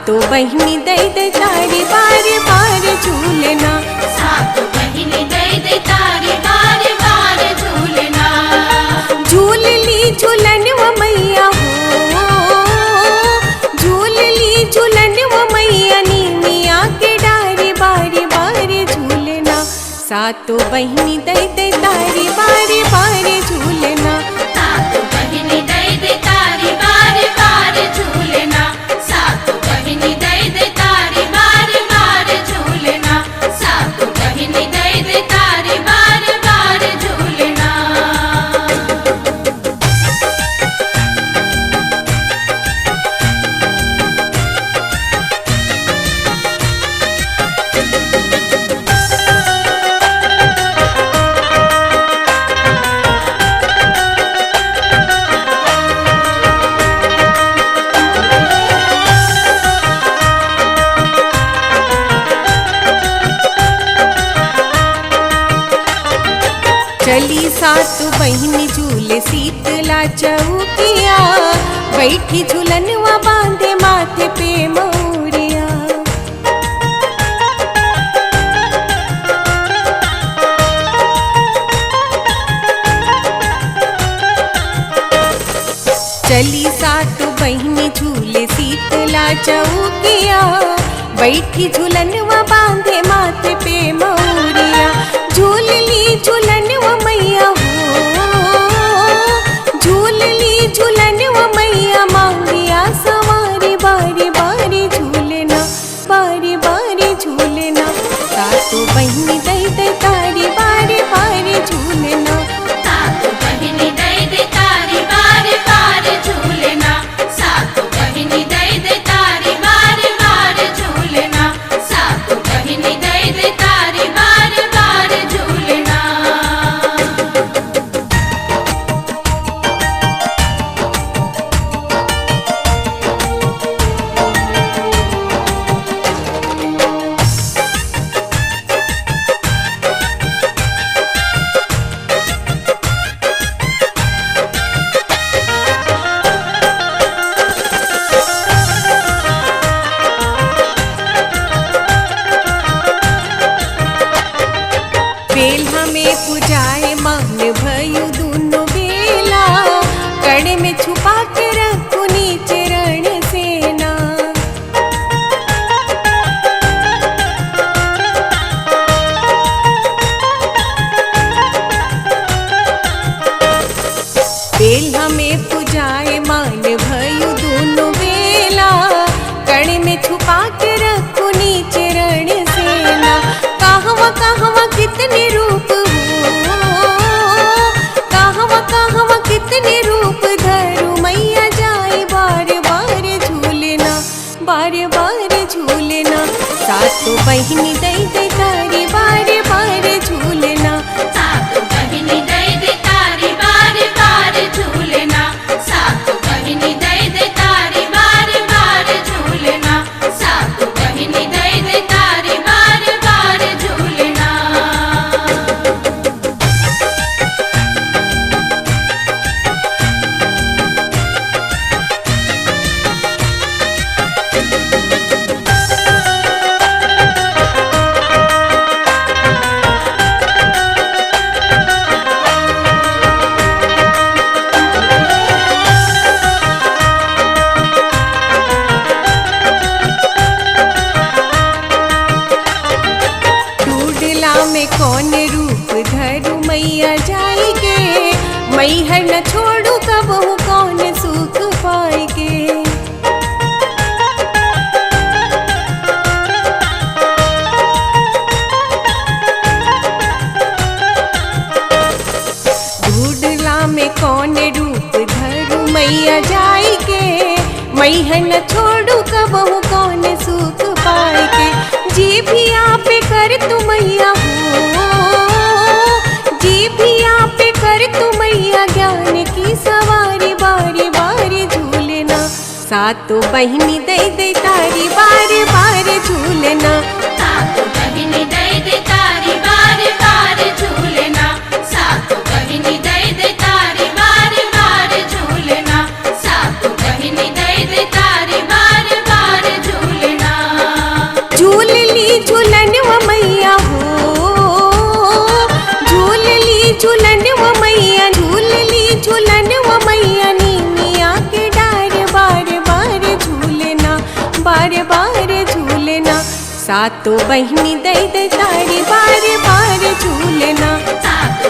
सातो बहिनी दे दे तारी बार बार झूलना, सातो बहिनी दे दे तारी बार बार झूलना। झूल ली झूलन वो मैया हो, झूल ली झूलन वो मैया नीमिया के डारी बारी बार झूलना, सातो बहिनी दे दे तारी बार बार झूलना, सातो बहिनी दे दे तारी बार बार झूलना। सातो बहिनी दे दे तारी बार बार झूलना, सातो बहिनी दे दे तारी बार बार झूलना। चली सातो बहिनी झूले शीतला चौकिया, बैठी झूलनवा बांधे माथे पे मौरिया। चली सातो बहिनी झूले शीतला चौकिया, बैठी झूलनवा बांधे माथे पे मौरिया। झूल ली झूलन वो मैया हो, झूल ली झूलन वो मैया मांगिया सवारी बारी बारी झूलना, बारी बारी झूलना, सातो बहिनी दे दे तारी बारी बारी झूलना, सातो बहिनी दे दे तारी बार बार झूलना। सातो बहिनी दे दे तारी बार बार झूलना, सातो बहिनी दे दे तारी बार बार झूलना। बेल्हा में पुजाए मान भयु दुनो बेला, कड़े में छुपा के रखू नीचे रण सेना। बेल्हा में पुजाए मान भयु दुनो बेला, कड़े में छुपा के रखू नीचे रण सेना। कहवा कहवा कितने रूप हो, कहवा कहवा कितने रूप धरू मैया जाए बार बार झूलना, बार बार झूलना, सातो बहिनी दे दे तारी बार बार झूलना, सातो बहिनी दे दे तारी बार बार झूलना। सातो बहिनी दे दे तारी बार बार झूलना, सातो बहिनी दे दे तारी बार बार झूलना। टूडला में कौन रूप धरू मैया जाएगे, मैहर न छोड़ू कबहू कौन सुख पाएगे। ढूढ़ला में कौन रूप धरू मैया जाएगे, मैहर न छोड़ू कबहू कौन सुख पाएगे। जी भी आप कर तू मैया हो, जी भी आप कर तू मैया ज्ञान की सवारी बारी बारी झूलना, सातो बहिनी दे दे तारी बार बार झूलना, सातो बहिनी दे दे तारी बार बार झूलना। सातो बहिनी दे दे तारी बार बार झूलना, सातो बहिनी दे दे तारी बार बार झूलना। झूलन व मैया हो, झूल ली झूलन व मैया, झूल ली झूलन व मैया, नीमिया के डार बार बार झूलना, बार बार झूलना। सातों बहिनी दई दई तारी बार बार झूलना, सात